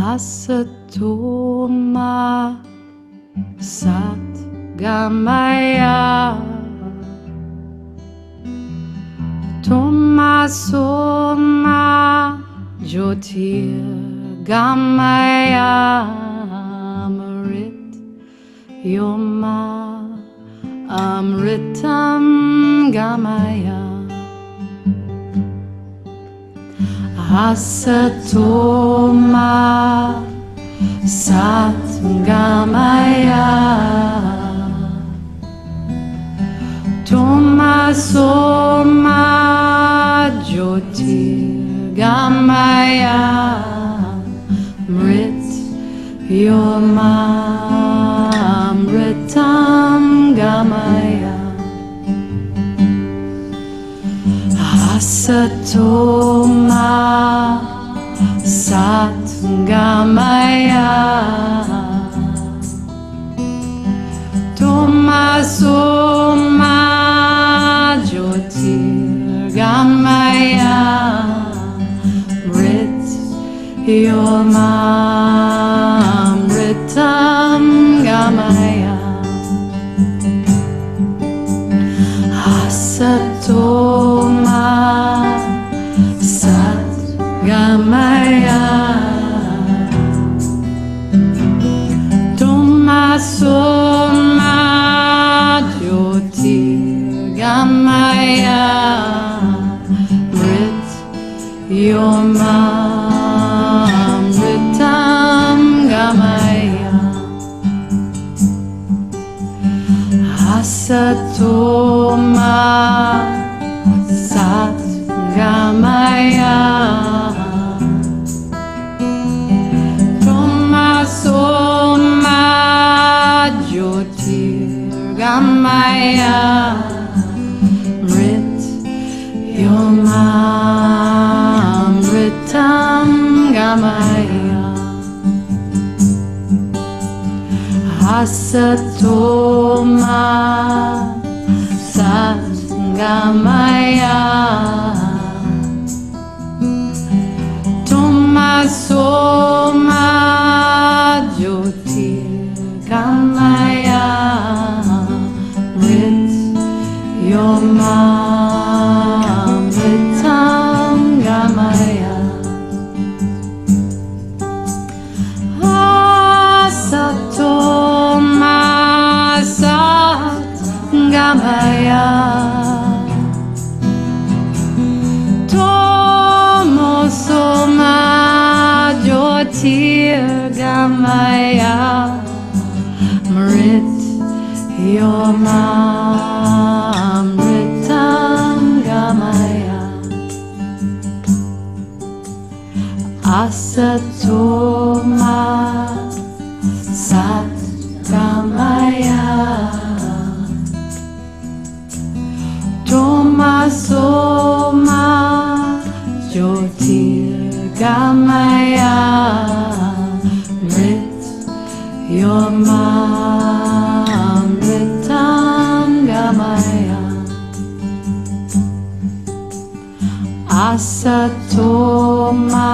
Asato Ma Satgamaya Tomaso Ma Jyotir Gamaya Amrit Yoma Amritam Gamaya Asato Ma Satgamaya Tomaso Ma Jyotir Gamaya Mrit Yoma Amritam Gamaya Asato Ma Satgamaya Tomaso Ma Jyotir Gamaya Mrit Yoma Amritam Gamaya Asato Ma Satgamaya Tomaso Ma Jyotir Gamaya Mrit Yoma Amritam Gamaya Asato Ma Satgamaya Tomaso Ma Jyotir Gamaya Mrit Yoma Amritam Gamaya Asato Ma Satgamaya Tomaso Ma Jyotir Gamaya Mrit Yoma Amritam Gamaya Asato Ma Satgamaya Tomaso Ma Jyotir Gamaya Mrit Yoma Amritam Gamaya Asato Ma Satgamaya Tomaso Ma Jyotir Gamaya Mrit Yoma Amritam Gamaya Asato Ma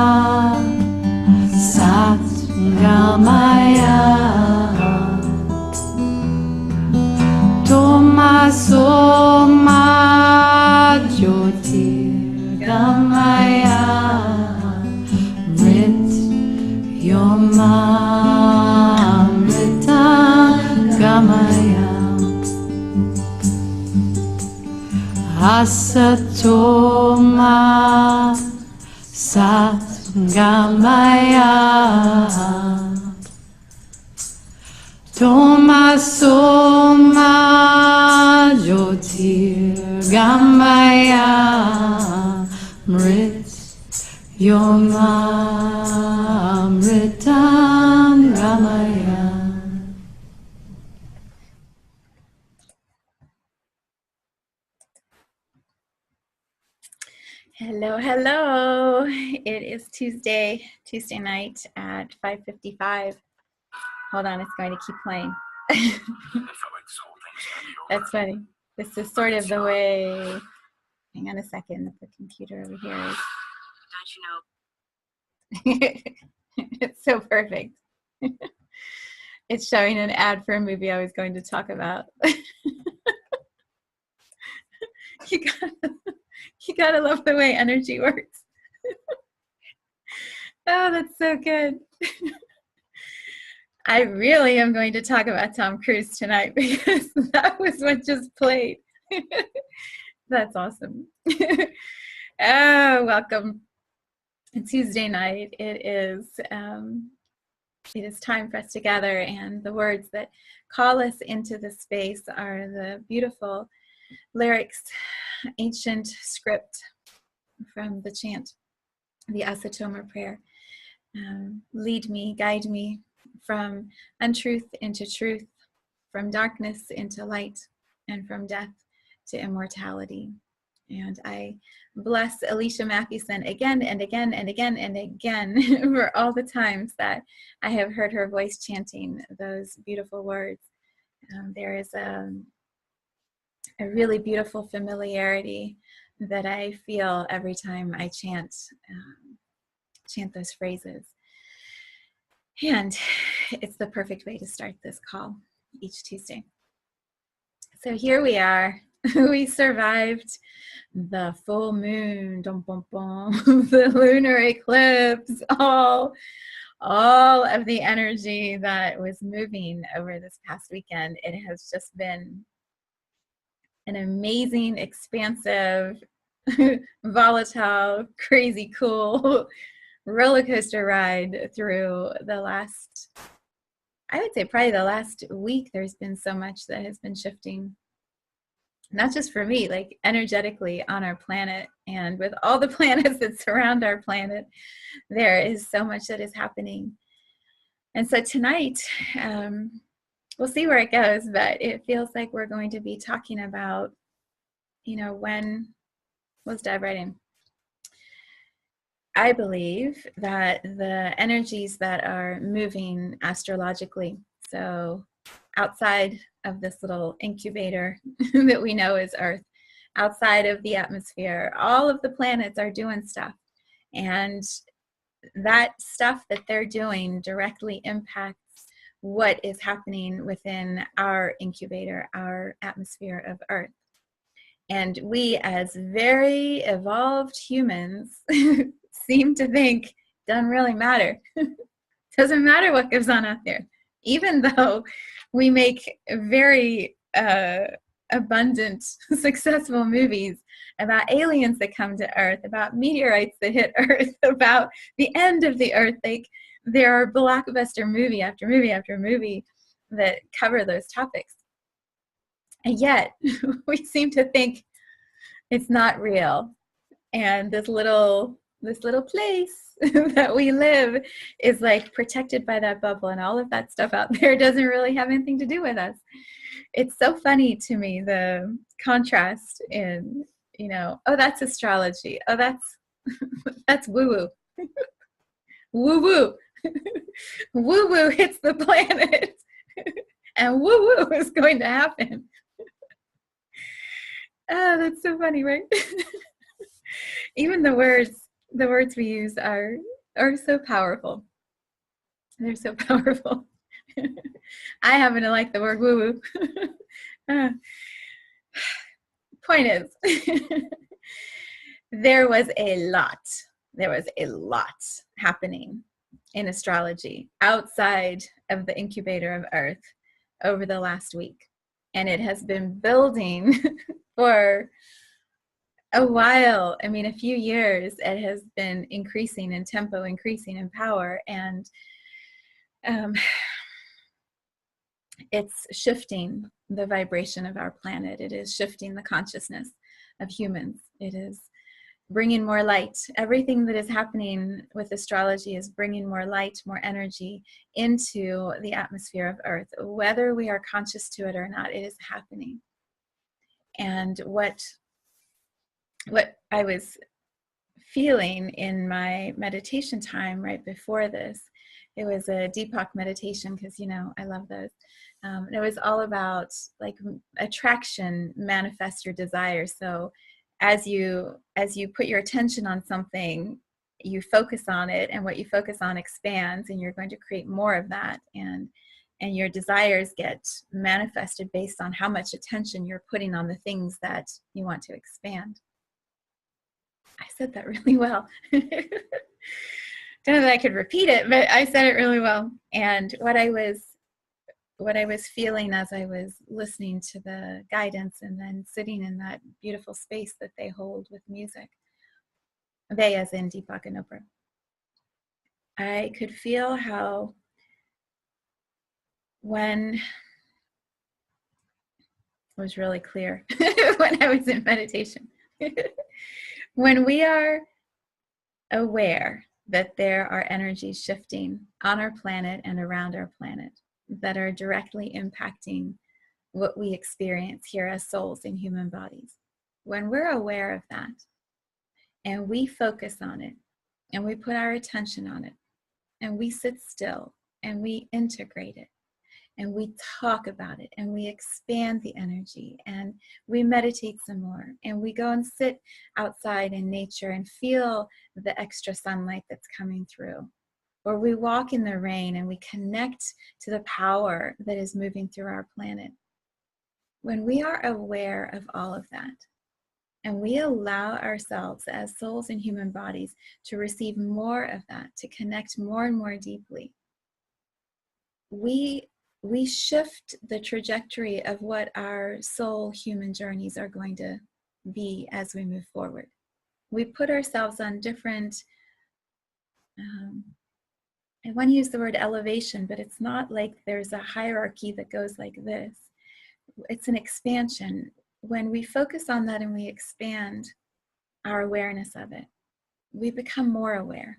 Satgamaya Tomaso Ma Jyotir Gamaya Mrit Yoma Amritam Gamaya Asato Ma Satgamaya Tomaso Ma Jyotir Gamaya Mrit Yoma Amritam Gamaya. Hello, hello. It is Tuesday night at 5:55. Hold on, it's going to keep playing. That's funny. This is sort of the way. Hang on a second. The computer over here is. Don't you know? It's so perfect. It's showing an ad for a movie I was going to talk about. You gotta love the way energy works. Oh, that's so good. I really am going to talk about Tom Cruise tonight because that was what just played. That's awesome. Oh, welcome. Tuesday night. It is time for us to gather, and the words that call us into the space are the beautiful lyrics, ancient script from the chant, the Asato Ma Prayer. Lead me, guide me from untruth into truth, from darkness into light, and from death to immortality. And I bless Alicia Mathewson again and again and again and again for all the times that I have heard her voice chanting those beautiful words. There is a really beautiful familiarity that I feel every time I chant those phrases. And it's the perfect way to start this call each Tuesday. So here we are. We survived the full moon, the lunar eclipse, all of the energy that was moving over this past weekend. It has just been an amazing, expansive, volatile, crazy, cool roller coaster ride through the last, I would say probably the last week. There's been so much that has been shifting, not just for me, like energetically on our planet, and with all the planets that surround our planet, there is so much that is happening. And so tonight, we'll see where it goes, but it feels like we're going to be talking about, let's dive right in. I believe that the energies that are moving astrologically, so outside of this little incubator that we know is Earth, outside of the atmosphere, all of the planets are doing stuff. And that stuff that they're doing directly impacts what is happening within our incubator, our atmosphere of Earth. And we, as very evolved humans, seem to think doesn't really matter. Doesn't matter what goes on out there. Even though we make very abundant, successful movies about aliens that come to Earth, about meteorites that hit Earth, about the end of the Earth. There are blockbuster movie after movie after movie that cover those topics. And yet, we seem to think it's not real. And this little place that we live is like protected by that bubble, and all of that stuff out there doesn't really have anything to do with us. It's so funny to me, the contrast in, oh, that's astrology. Oh, that's woo-woo. Woo-woo. Woo-woo hits the planet. And woo-woo is going to happen. Oh, that's so funny, right? Even the words we use are so powerful. They're so powerful. I happen to like the word woo-woo. Point is, there was a lot happening in astrology outside of the incubator of Earth over the last week. And it has been building for a while. I mean, a few years. It has been increasing in tempo, increasing in power, and it's shifting the vibration of our planet. It is shifting the consciousness of humans. It is bringing more light. Everything that is happening with astrology is bringing more light, more energy into the atmosphere of Earth. Whether we are conscious to it or not, it is happening. And what I was feeling in my meditation time right before this, it was a Deepak meditation, because I love those. It was all about like attraction, manifest your desire. So as you put your attention on something, you focus on it, and what you focus on expands, and you're going to create more of that, and your desires get manifested based on how much attention you're putting on the things that you want to expand. I said that really well. Don't know that I could repeat it, but I said it really well. And what I was feeling as I was listening to the guidance and then sitting in that beautiful space that they hold with music, they as in Deepak and Oprah, I could feel how when it was really clear when I was in meditation, when we are aware that there are energies shifting on our planet and around our planet that are directly impacting what we experience here as souls in human bodies. When we're aware of that and we focus on it and we put our attention on it and we sit still and we integrate it and we talk about it and we expand the energy and we meditate some more and we go and sit outside in nature and feel the extra sunlight that's coming through, or we walk in the rain and we connect to the power that is moving through our planet. When we are aware of all of that and we allow ourselves as souls in human bodies to receive more of that, to connect more and more deeply, we shift the trajectory of what our soul human journeys are going to be as we move forward. We put ourselves on different, I want to use the word elevation, but it's not like there's a hierarchy that goes like this. It's an expansion. When we focus on that and we expand our awareness of it, we become more aware.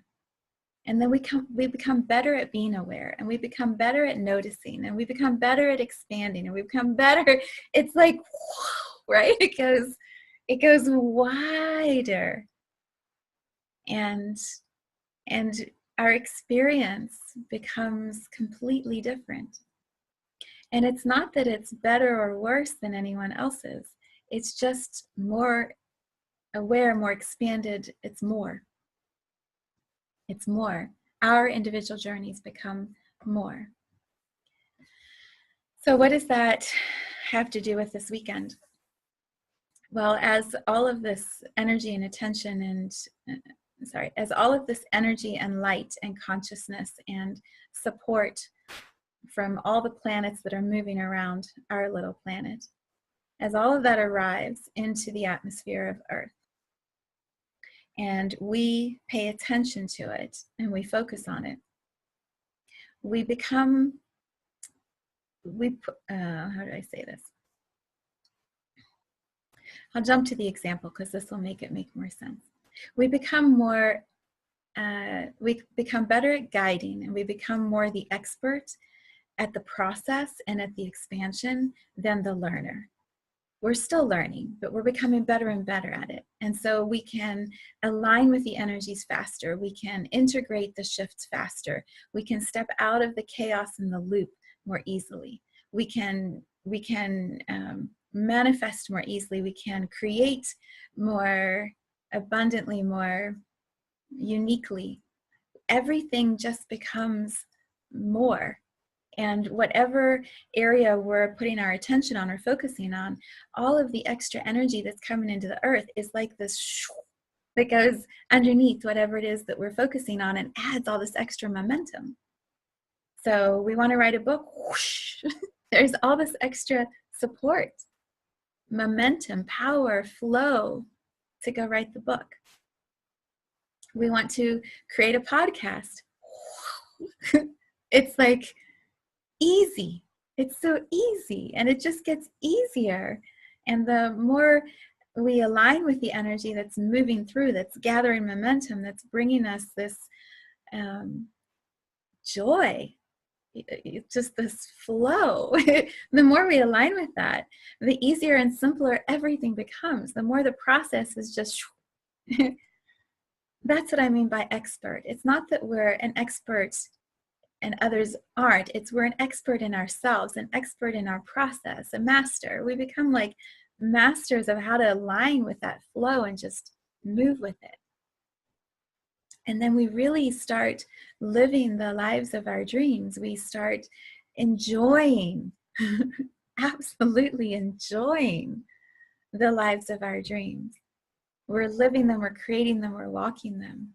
And then we become better at being aware, and we become better at noticing, and we become better at expanding, and we become better. It's like, right? It goes wider. And our experience becomes completely different. And it's not that it's better or worse than anyone else's. It's just more aware, more expanded. It's more. It's more. Our individual journeys become more. So what does that have to do with this weekend? Well, as all of this energy and attention and, as all of this energy and light and consciousness and support from all the planets that are moving around our little planet, as all of that arrives into the atmosphere of Earth, and we pay attention to it and we focus on it, we become, how do I say this? I'll jump to the example because this will make more sense. We become more, we become better at guiding, and we become more the expert at the process and at the expansion than the learner. We're still learning, but we're becoming better and better at it. And so we can align with the energies faster. We can integrate the shifts faster. We can step out of the chaos and the loop more easily. We can manifest more easily. We can create more abundantly, more uniquely. Everything just becomes more. And whatever area we're putting our attention on or focusing on, all of the extra energy that's coming into the earth is like this that goes underneath whatever it is that we're focusing on and adds all this extra momentum. So we want to write a book, whoosh, there's all this extra support, momentum, power, flow to go write the book. We want to create a podcast. It's like easy. It's so easy, and it just gets easier. And the more we align with the energy that's moving through, that's gathering momentum, that's bringing us this joy, it's just this flow. The more we align with that, the easier and simpler everything becomes. The more the process is just that's what I mean by expert. It's not that we're an expert and others aren't. It's we're an expert in ourselves, an expert in our process, a master. We become like masters of how to align with that flow and just move with it. And then we really start living the lives of our dreams. We start enjoying, absolutely enjoying the lives of our dreams. We're living them, we're creating them, we're walking them.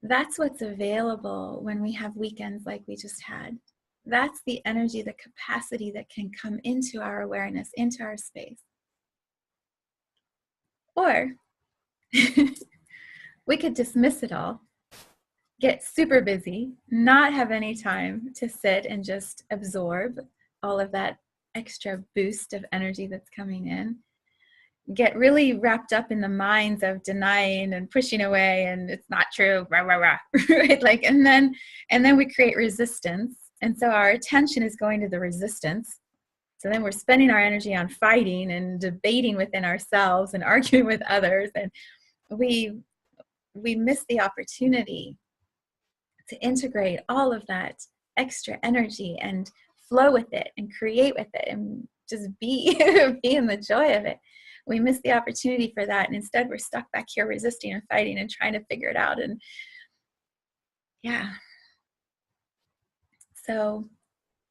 That's what's available when we have weekends like we just had. That's the energy, the capacity that can come into our awareness, into our space. Or we could dismiss it all, get super busy, not have any time to sit and just absorb all of that extra boost of energy that's coming in, get really wrapped up in the minds of denying and pushing away and it's not true, rah, rah, rah, right? Like, and then we create resistance. And so our attention is going to the resistance. So then we're spending our energy on fighting and debating within ourselves and arguing with others. And we miss the opportunity to integrate all of that extra energy and flow with it and create with it and just be in the joy of it. We miss the opportunity for that, and instead we're stuck back here resisting and fighting and trying to figure it out. And yeah, so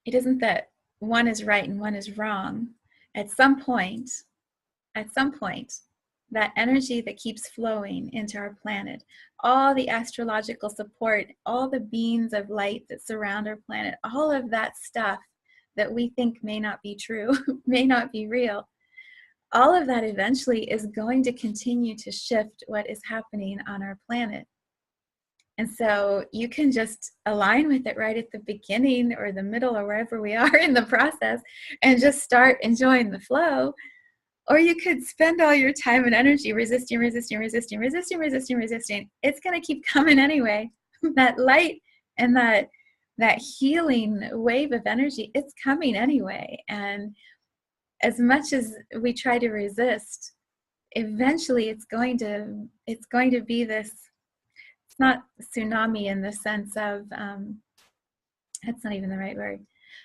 it isn't that one is right and one is wrong. At some point, that energy that keeps flowing into our planet, all the astrological support, all the beams of light that surround our planet, all of that stuff that we think may not be true, may not be real, all of that eventually is going to continue to shift what is happening on our planet. And so you can just align with it right at the beginning or the middle or wherever we are in the process and just start enjoying the flow. Or you could spend all your time and energy resisting. It's going to keep coming anyway. That light and that healing wave of energy, it's coming anyway. And as much as we try to resist, eventually it's going to be this, it's not tsunami in the sense of, that's not even the right word.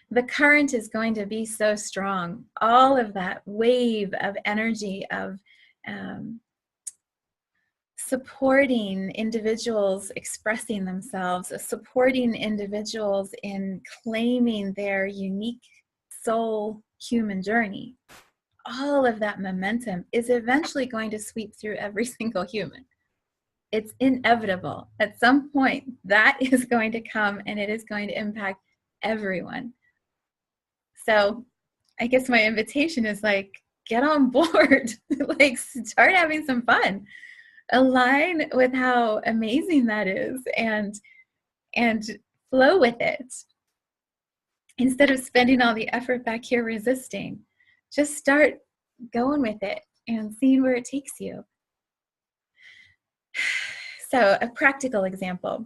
The current is going to be so strong. All of that wave of energy of supporting individuals expressing themselves, supporting individuals in claiming their unique soul human journey. All of that momentum is eventually going to sweep through every single human. It's inevitable. At some point, that is going to come and it is going to impact everyone. So I guess my invitation is like, get on board, like start having some fun, align with how amazing that is and flow with it. Instead of spending all the effort back here resisting, just start going with it and seeing where it takes you. So a practical example,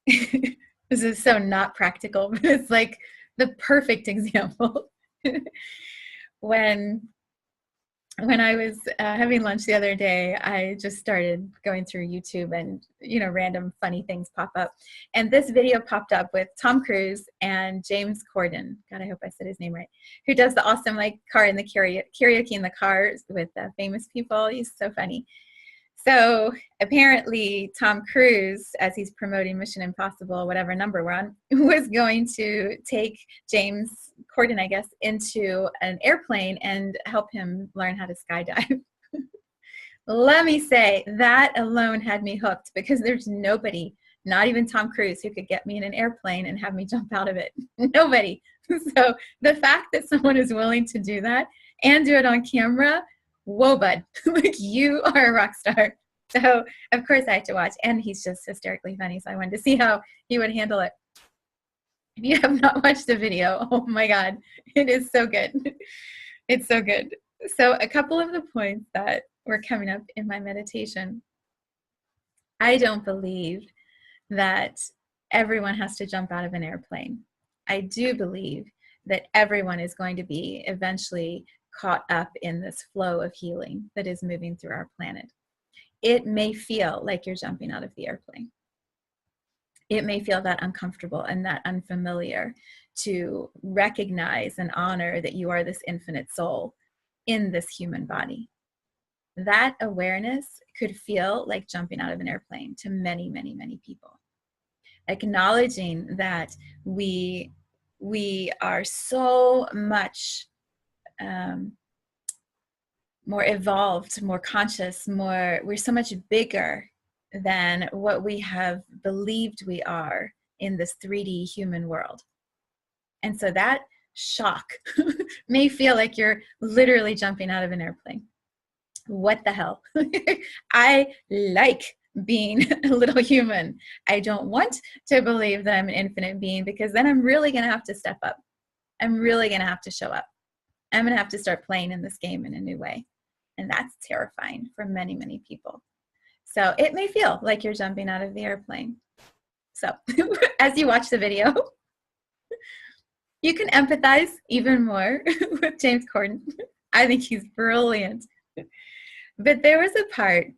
this is so not practical, but it's like the perfect example. When I was having lunch the other day, I just started going through YouTube and, random funny things pop up. And this video popped up with Tom Cruise and James Corden. God, I hope I said his name right. Who does the awesome car in the karaoke in the cars with famous people. He's so funny. So apparently Tom Cruise, as he's promoting Mission Impossible, whatever number we're on, was going to take James Corden, I guess, into an airplane and help him learn how to skydive. Let me say, that alone had me hooked because there's nobody, not even Tom Cruise, who could get me in an airplane and have me jump out of it. Nobody. So the fact that someone is willing to do that and do it on camera, whoa, bud, like you are a rock star. So of course I had to watch, and he's just hysterically funny. So I wanted to see how he would handle it. If you have not watched the video, oh my God, it is so good. It's so good. So a couple of the points that were coming up in my meditation. I don't believe that everyone has to jump out of an airplane. I do believe that everyone is going to be eventually caught up in this flow of healing that is moving through our planet. It may feel like you're jumping out of the airplane. It may feel that uncomfortable and that unfamiliar to recognize and honor that you are this infinite soul in this human body. that awareness could feel like jumping out of an airplane to many, many, many people. Acknowledging that we are so much more evolved, more conscious, we're so much bigger than what we have believed we are in this 3D human world. And so that shock may feel like you're literally jumping out of an airplane. What the hell? I like being a little human. I don't want to believe that I'm an infinite being, because then I'm really going to have to step up. I'm really going to have to show up. I'm going to have to start playing in this game in a new way. And that's terrifying for many, many people. So it may feel like you're jumping out of the airplane. So as you watch the video, you can empathize even more with James Corden. I think he's brilliant. But there was a part,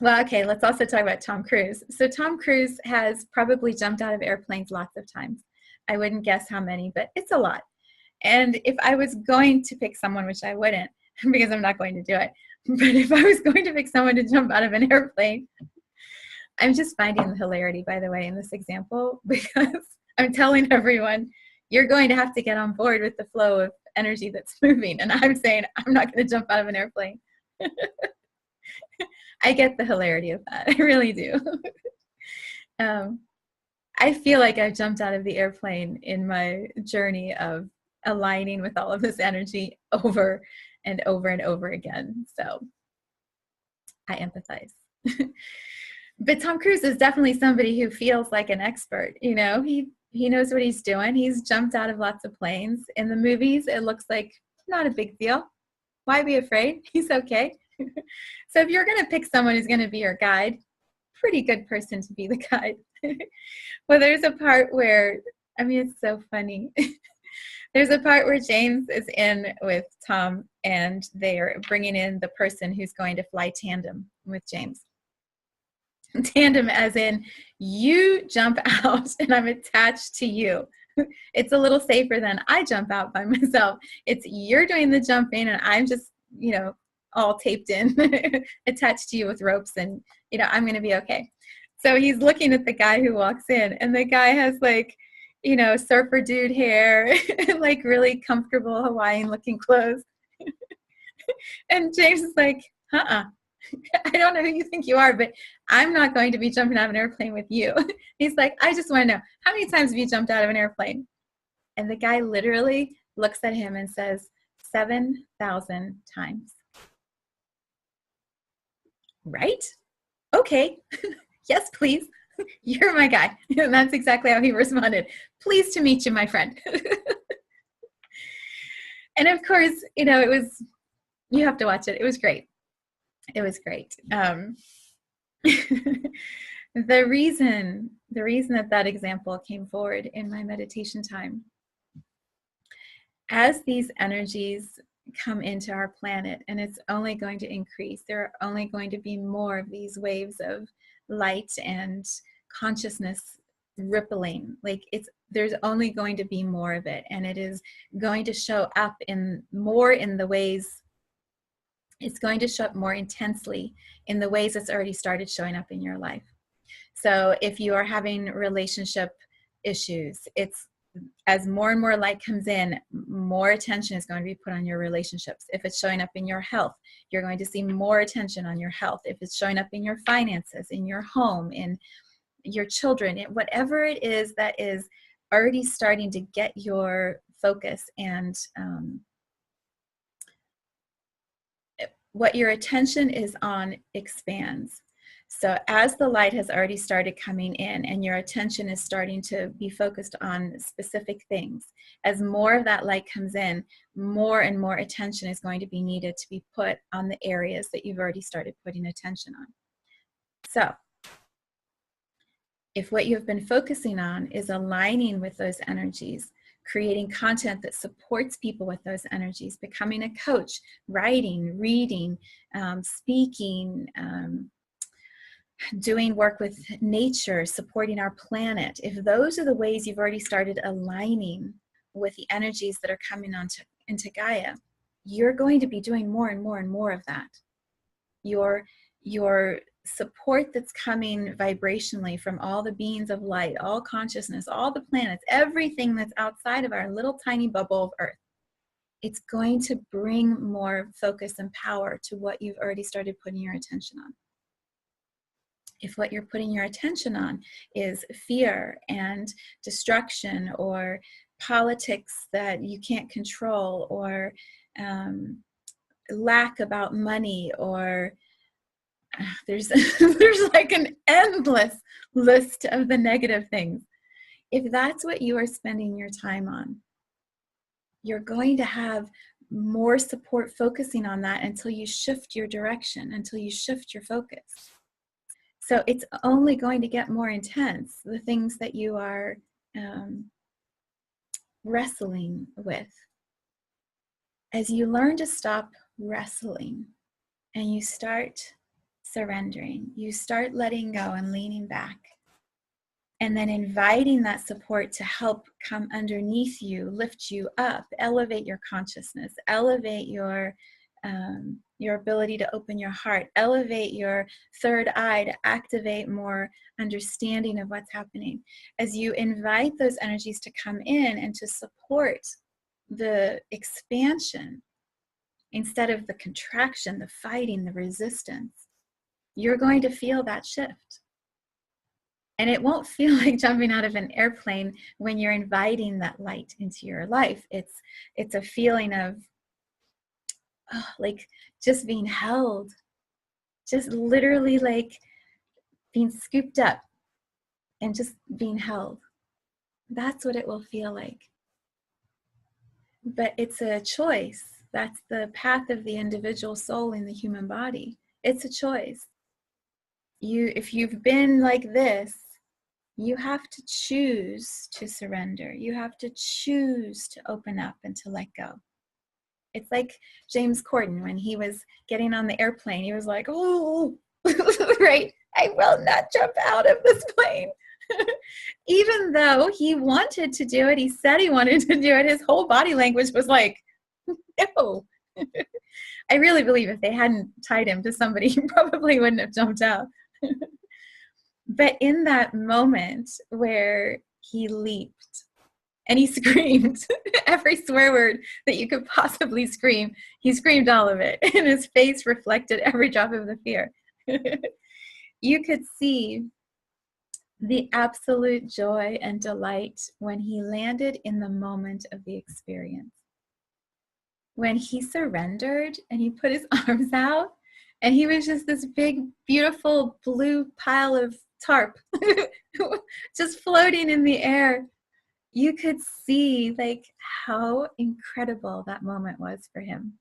well, okay, let's also talk about Tom Cruise. So Tom Cruise has probably jumped out of airplanes lots of times. I wouldn't guess how many, but it's a lot. And if I was going to pick someone, which I wouldn't, because I'm not going to do it, but if I was going to pick someone to jump out of an airplane, I'm just finding the hilarity, by the way, in this example, because I'm telling everyone, you're going to have to get on board with the flow of energy that's moving. And I'm saying, I'm not going to jump out of an airplane. I get the hilarity of that. I really do. I feel like I've jumped out of the airplane in my journey of aligning with all of this energy over and over and over again. So I empathize. But Tom Cruise is definitely somebody who feels like an expert. You know, he knows what he's doing. He's jumped out of lots of planes. In the movies, it looks like not a big deal. Why be afraid? He's okay. So if you're going to pick someone who's going to be your guide, pretty good person to be the guide. Well, there's a part where, I mean, it's so funny. There's a part where James is in with Tom, and they're bringing in the person who's going to fly tandem with James. Tandem as in, you jump out and I'm attached to you. It's a little safer than I jump out by myself. It's you're doing the jumping and I'm just, you know, all taped in, attached to you with ropes, and, you know, I'm going to be okay. So he's looking at the guy who walks in, and the guy has, like, you know, surfer dude hair, like really comfortable Hawaiian looking clothes. And James is like, I don't know who you think you are, but I'm not going to be jumping out of an airplane with you. He's like, I just want to know, how many times have you jumped out of an airplane? And the guy literally looks at him and says, 7,000 times. Right? Okay. Yes, please. You're my guy. And that's exactly how he responded. Pleased to meet you, my friend. And of course, you know, you have to watch it. It was great. It was great. The reason that example came forward in my meditation time, as these energies come into our planet, and it's only going to increase, there are only going to be more of these waves of light and consciousness rippling. Like, there's only going to be more of it, and it is going to show up in the ways. It's going to show up more intensely in the ways it's already started showing up in your life. So if you are having relationship issues, it's as more and more light comes in, more attention is going to be put on your relationships. If it's showing up in your health, you're going to see more attention on your health. If it's showing up in your finances, in your home, in your children, whatever it is that is already starting to get your focus, and what your attention is on expands. So as the light has already started coming in and your attention is starting to be focused on specific things, as more of that light comes in, more and more attention is going to be needed to be put on the areas that you've already started putting attention on. So if what you've been focusing on is aligning with those energies, creating content that supports people with those energies, becoming a coach, writing, reading, speaking, doing work with nature, supporting our planet, if those are the ways you've already started aligning with the energies that are coming into Gaia, you're going to be doing more and more and more of that. your support that's coming vibrationally from all the beings of light, all consciousness, all the planets, everything that's outside of our little tiny bubble of Earth, it's going to bring more focus and power to what you've already started putting your attention on. If what you're putting your attention on is fear and destruction, or politics that you can't control, or lack about money, or there's like an endless list of the negative things. If that's what you are spending your time on, you're going to have more support focusing on that until you shift your direction, until you shift your focus. So it's only going to get more intense, the things that you are wrestling with. As you learn to stop wrestling and you start surrendering, you start letting go and leaning back, and then inviting that support to help come underneath you, lift you up, elevate your consciousness, elevate your ability to open your heart, elevate your third eye to activate more understanding of what's happening. As you invite those energies to come in and to support the expansion instead of the contraction, the fighting, the resistance, you're going to feel that shift. And it won't feel like jumping out of an airplane when you're inviting that light into your life. It's a feeling of like just being held, just literally like being scooped up and just being held. That's what it will feel like. But it's a choice. That's the path of the individual soul in the human body. It's a choice. If you've been like this, you have to choose to surrender. You have to choose to open up and to let go. It's like James Corden, when he was getting on the airplane, he was like, oh, right, I will not jump out of this plane. Even though he wanted to do it, he said he wanted to do it, his whole body language was like, no. I really believe if they hadn't tied him to somebody, he probably wouldn't have jumped out. But in that moment where he leaped and he screamed every swear word that you could possibly scream, he screamed all of it, and his face reflected every drop of the fear. You could see the absolute joy and delight when he landed in the moment of the experience. When he surrendered and he put his arms out, and he was just this big, beautiful blue pile of tarp just floating in the air. You could see like how incredible that moment was for him.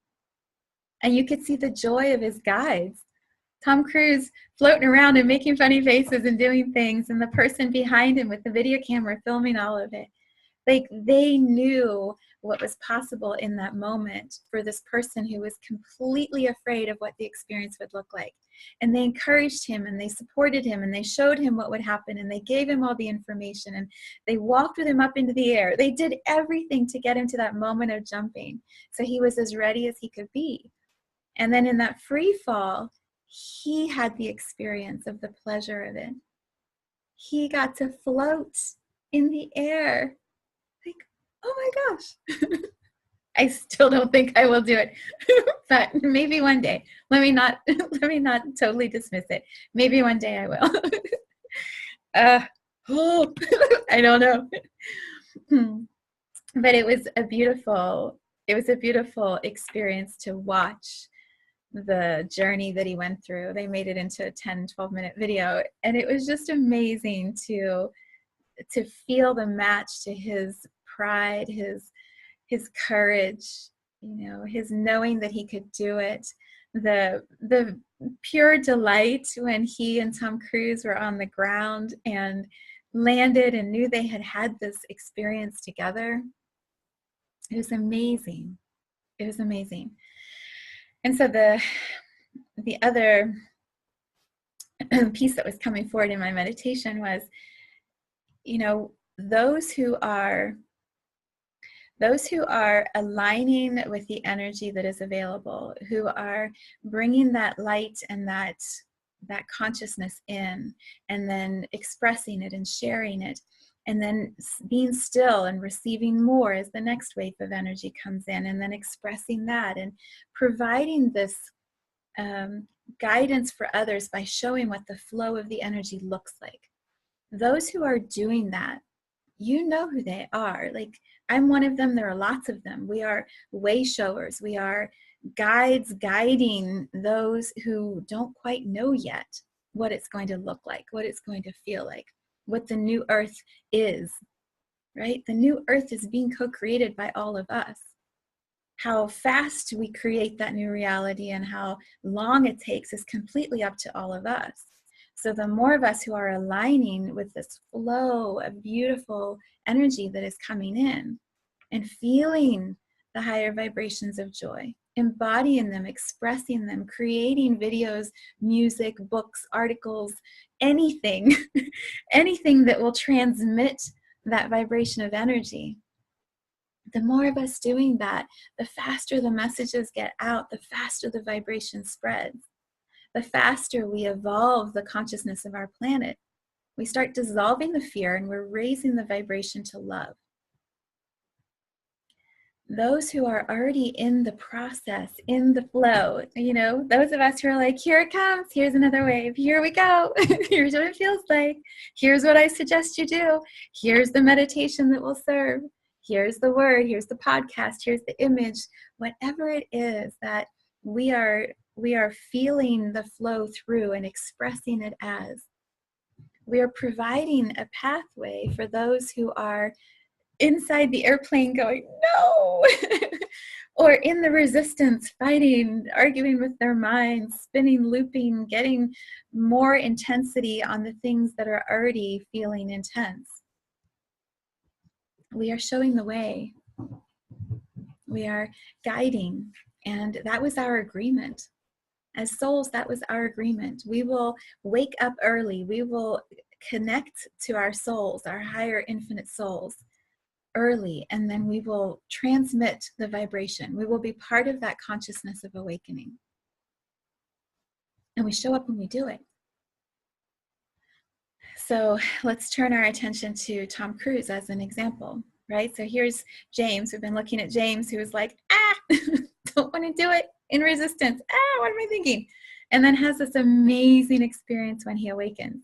And you could see the joy of his guides. Tom Cruise floating around and making funny faces and doing things, and the person behind him with the video camera filming all of it. Like, they knew what was possible in that moment for this person who was completely afraid of what the experience would look like. And they encouraged him, and they supported him, and they showed him what would happen, and they gave him all the information, and they walked with him up into the air. They did everything to get him to that moment of jumping, so he was as ready as he could be. And then in that free fall, he had the experience of the pleasure of it. He got to float in the air. Like, oh my gosh. I still don't think I will do it, but maybe one day. Let me not totally dismiss it. Maybe one day I will. I don't know. But it was a beautiful experience to watch the journey that he went through. They made it into a 10-12 minute video, and it was just amazing to feel the match to his pride, his courage, his knowing that he could do it, the pure delight when he and Tom Cruise were on the ground and landed and knew they had this experience together. It was amazing. It was amazing. And so the other piece that was coming forward in my meditation was, those who are Those who are aligning with the energy that is available, who are bringing that light and that consciousness in, and then expressing it and sharing it, and then being still and receiving more as the next wave of energy comes in, and then expressing that and providing this guidance for others by showing what the flow of the energy looks like. Those who are doing that, you know who they are. Like, I'm one of them. There are lots of them. We are way showers. We are guides guiding those who don't quite know yet what it's going to look like, what it's going to feel like, what the new earth is, right? The new earth is being co-created by all of us. How fast we create that new reality and how long it takes is completely up to all of us. So the more of us who are aligning with this flow of beautiful energy that is coming in and feeling the higher vibrations of joy, embodying them, expressing them, creating videos, music, books, articles, anything, anything that will transmit that vibration of energy. The more of us doing that, the faster the messages get out, the faster the vibration spreads. The faster we evolve the consciousness of our planet. We start dissolving the fear and we're raising the vibration to love. Those who are already in the process, in the flow, you know, those of us who are like, here it comes, here's another wave, here we go, here's what it feels like, here's what I suggest you do, here's the meditation that will serve, here's the word, here's the podcast, here's the image, whatever it is that we are feeling the flow through and expressing it as. We are providing a pathway for those who are inside the airplane going, no, or in the resistance, fighting, arguing with their minds, spinning, looping, getting more intensity on the things that are already feeling intense. We are showing the way. We are guiding. And that was our agreement. As souls, that was our agreement. We will wake up early. We will connect to our souls, our higher infinite souls, early, and then we will transmit the vibration. We will be part of that consciousness of awakening. And we show up when we do it. So let's turn our attention to Tom Cruise as an example, right? So here's James. We've been looking at James, who was like, don't want to do it, in resistance. What am I thinking? And then has this amazing experience when he awakens.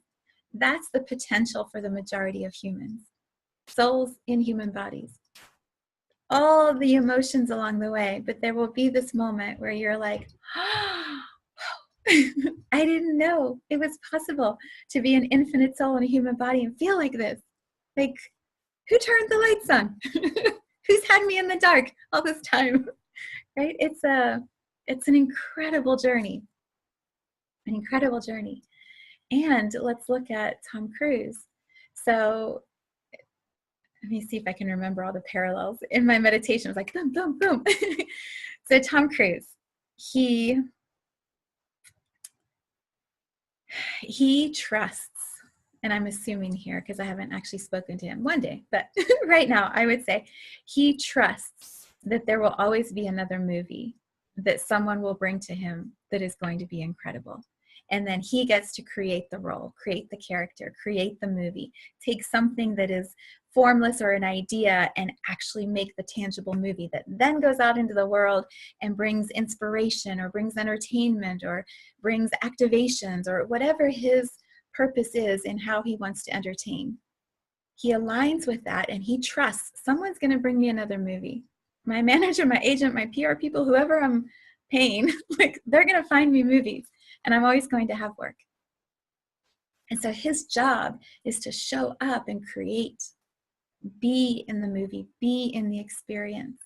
That's the potential for the majority of humans. Souls in human bodies. All the emotions along the way, but there will be this moment where you're like, I didn't know it was possible to be an infinite soul in a human body and feel like this. Like, who turned the lights on? Who's had me in the dark all this time? Right? It's an incredible journey. An incredible journey. And let's look at Tom Cruise. So let me see if I can remember all the parallels. In my meditation, it was like, boom, boom, boom. So Tom Cruise, he trusts, and I'm assuming here because I haven't actually spoken to him one day, but right now I would say he trusts that there will always be another movie that someone will bring to him that is going to be incredible. And then he gets to create the role, create the character, create the movie, take something that is formless or an idea and actually make the tangible movie that then goes out into the world and brings inspiration or brings entertainment or brings activations or whatever his purpose is in how he wants to entertain. He aligns with that and he trusts someone's going to bring me another movie. My manager, my agent, my PR people, whoever I'm paying, like, they're going to find me movies and I'm always going to have work. And so his job is to show up and create, be in the movie, be in the experience,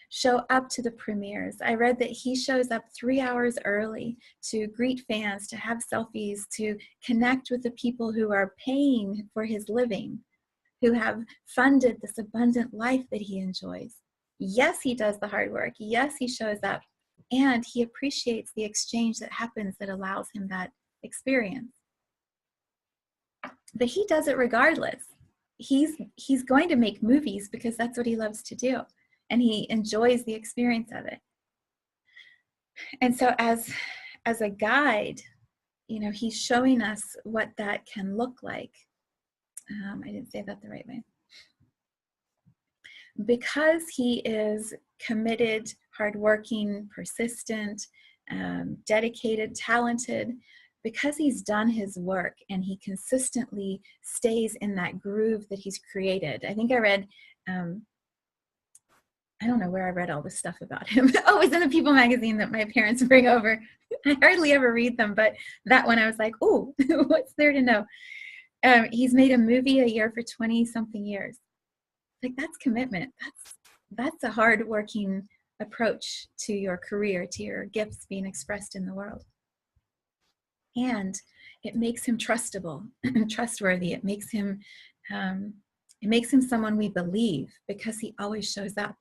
show up to the premieres. I read that he shows up 3 hours early to greet fans, to have selfies, to connect with the people who are paying for his living, who have funded this abundant life that he enjoys. Yes, he does the hard work. Yes, he shows up. And he appreciates the exchange that happens that allows him that experience. But he does it regardless. he's going to make movies because that's what he loves to do, and he enjoys the experience of it. And so as a guide, he's showing us what that can look like. I didn't say that the right way. Because he is committed, hardworking, persistent, dedicated, talented, because he's done his work and he consistently stays in that groove that he's created. I think I read, I don't know where I read all this stuff about him. Oh, it was in the People magazine that my parents bring over. I hardly ever read them, but that one I was like, oh, what's there to know? He's made a movie a year for 20 something years. Like, that's commitment. That's a hard-working approach to your career, to your gifts being expressed in the world. And it makes him trustable, trustworthy. It makes him someone we believe, because he always shows up,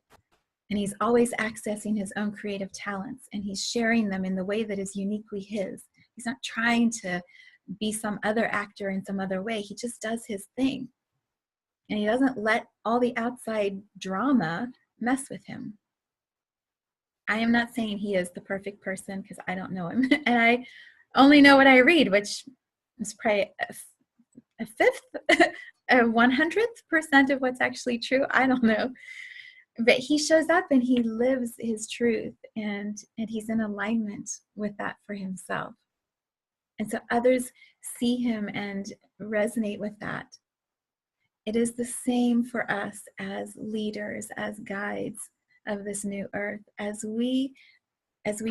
and he's always accessing his own creative talents, and he's sharing them in the way that is uniquely his. He's not trying to be some other actor in some other way. He just does his thing. And he doesn't let all the outside drama mess with him. I am not saying he is the perfect person, because I don't know him. And I only know what I read, which is probably a fifth, a 100th% of what's actually true. I don't know. But he shows up and he lives his truth, and he's in alignment with that for himself. And so others see him and resonate with that. It is the same for us as leaders, as guides of this new earth. As we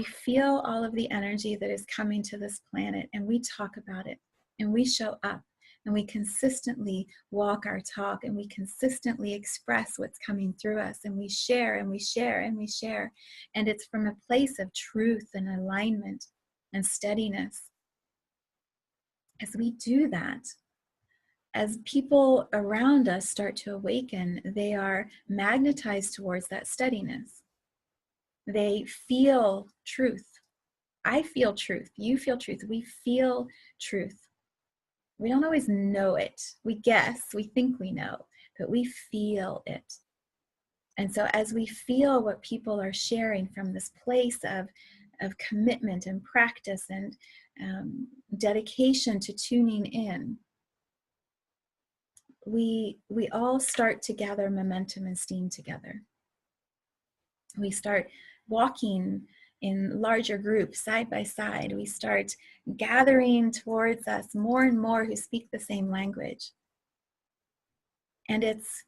feel all of the energy that is coming to this planet, and we talk about it, and we show up, and we consistently walk our talk, and we consistently express what's coming through us, and we share, and we share, and we share. And it's from a place of truth and alignment and steadiness. As we do that, as people around us start to awaken, they are magnetized towards that steadiness. They feel truth. I feel truth. You feel truth. We feel truth. We don't always know it. We guess, we think we know, but we feel it. And so as we feel what people are sharing from this place of commitment and practice and dedication to tuning in, we all start to gather momentum and steam together. We start walking in larger groups, side by side. We start gathering towards us more and more who speak the same language. And it's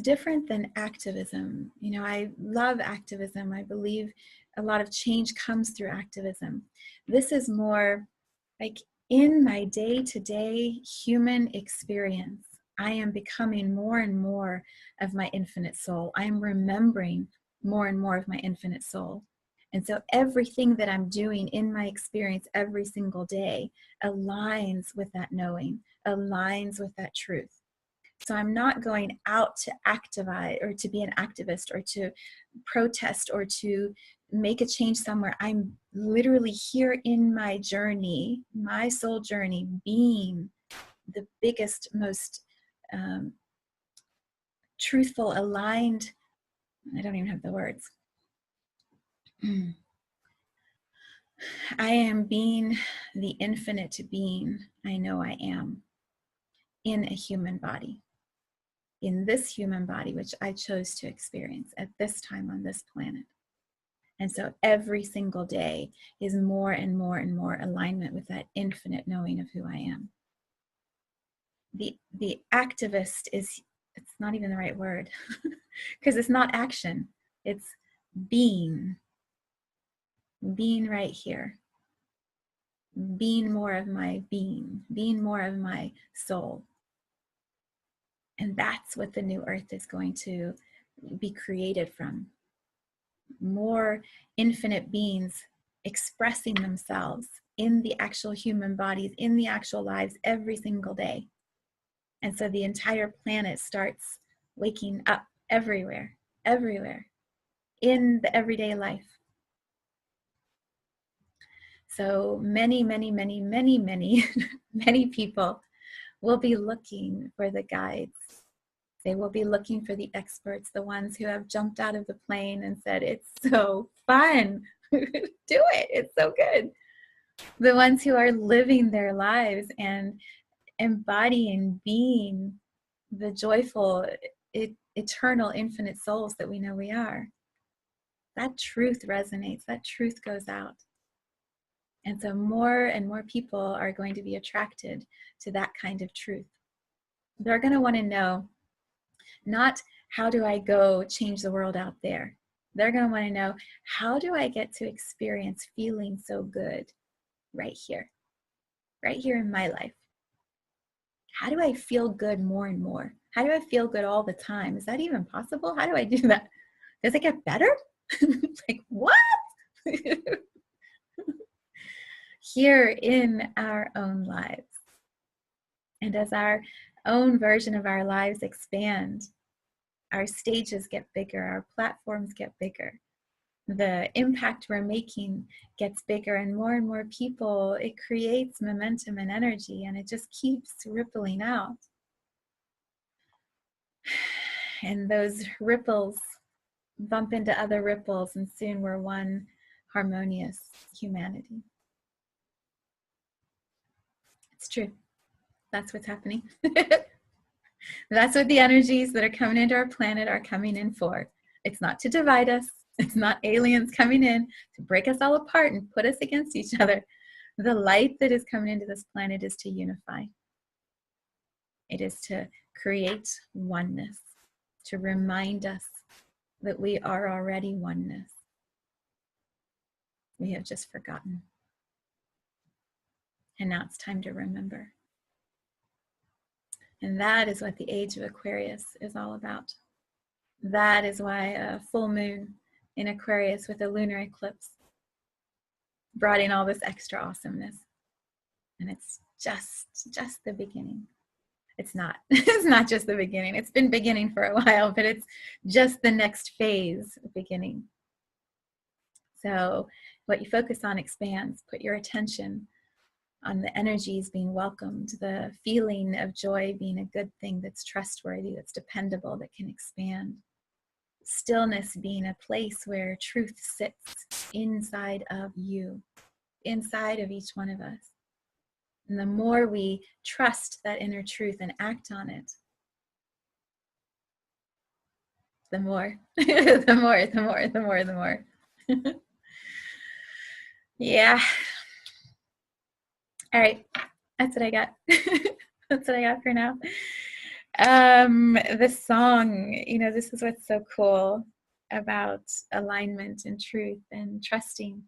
different than activism. I love activism. I believe a lot of change comes through activism. This is more like, in my day-to-day human experience, I am becoming more and more of my infinite soul. I am remembering more and more of my infinite soul. And so everything that I'm doing in my experience every single day aligns with that knowing, aligns with that truth. So I'm not going out to activate or to be an activist or to protest or to make a change somewhere. I'm literally here in my journey, my soul journey, being the biggest, most truthful, aligned, I don't even have the words. I am being the infinite being I know I am in a human body. In this human body, which I chose to experience at this time on this planet. And so every single day is more and more and more alignment with that infinite knowing of who I am. The activist it's not even the right word, because it's not action, it's being right here. Being more of my being more of my soul. And that's what the new earth is going to be created from. More infinite beings expressing themselves in the actual human bodies, in the actual lives every single day. And so the entire planet starts waking up everywhere, in the everyday life. So many, many, many, many, many, many people will be looking for the guides. They will be looking for the experts, the ones who have jumped out of the plane and said, it's so fun. Do it. It's so good. The ones who are living their lives and embodying being the joyful, eternal, infinite souls that we know we are. That truth resonates. That truth goes out. And so more and more people are going to be attracted to that kind of truth. They're going to want to know, not how do I go change the world out there? They're going to want to know, how do I get to experience feeling so good right here in my life? How do I feel good more and more? How do I feel good all the time? Is that even possible? How do I do that? Does it get better? Like, what? Here in our own lives. And as our own version of our lives expand, our stages get bigger, our platforms get bigger, the impact we're making gets bigger, and more people, it creates momentum and energy, and it just keeps rippling out. And those ripples bump into other ripples, and soon we're one harmonious humanity. It's true. That's what's happening. That's what the energies that are coming into our planet are coming in for. It's not to divide us. It's not aliens coming in to break us all apart and put us against each other. The light that is coming into this planet is to unify. It is to create oneness, to remind us that we are already oneness. We have just forgotten. And now it's time to remember. And that is what the age of Aquarius is all about. That is why a full moon in Aquarius with a lunar eclipse brought in all this extra awesomeness. And it's just the beginning. It's not. It's not just the beginning. It's been beginning for a while, but it's just the next phase beginning. So what you focus on expands. Put your attention on the energies being welcomed, the feeling of joy being a good thing that's trustworthy, that's dependable, that can expand. Stillness being a place where truth sits inside of you, inside of each one of us. And the more we trust that inner truth and act on it, the more, the more. Yeah. All right, that's what I got. That's what I got for now. The song, this is what's so cool about alignment and truth and trusting.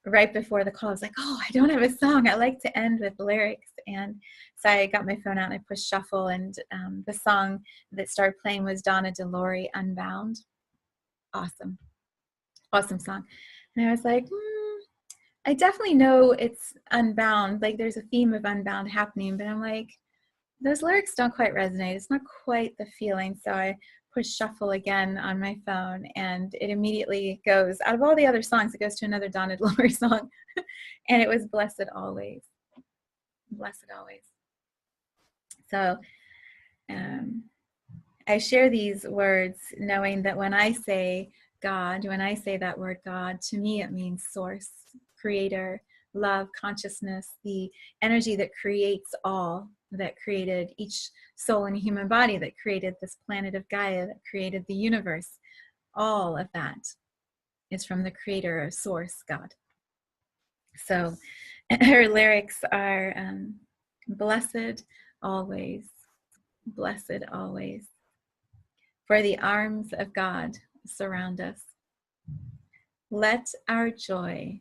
Right before the call, I was like, oh, I don't have a song. I like to end with lyrics. And so I got my phone out and I pushed shuffle, and the song that started playing was Donna DeLore, Unbound. Awesome song. And I was like, I definitely know it's unbound, like there's a theme of unbound happening, but I'm like, those lyrics don't quite resonate. It's not quite the feeling. So I pushed shuffle again on my phone, and it immediately goes, out of all the other songs, it goes to another Donna DeLore song. And it was Blessed Always. Blessed Always. So I share these words knowing that when I say God, when I say that word God, to me it means source, creator, love, consciousness, the energy that creates all, that created each soul in a human body, that created this planet of Gaia, that created the universe. All of that is from the creator or source, God. So her lyrics are blessed always, blessed always. For the arms of God surround us. Let our joy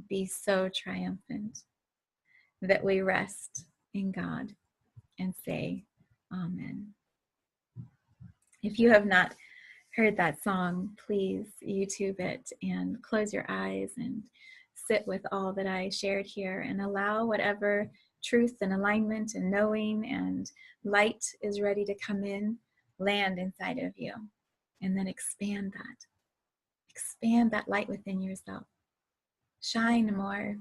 be so triumphant that we rest in God and say, Amen. If you have not heard that song, please YouTube it and close your eyes and sit with all that I shared here and allow whatever truth and alignment and knowing and light is ready to come in, land inside of you, and then expand that. Expand that light within yourself. Shine more.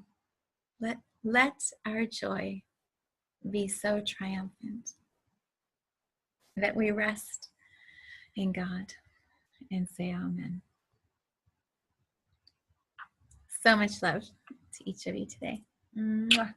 Let our joy be so triumphant that we rest in God and say amen. So much love to each of you today. Mwah.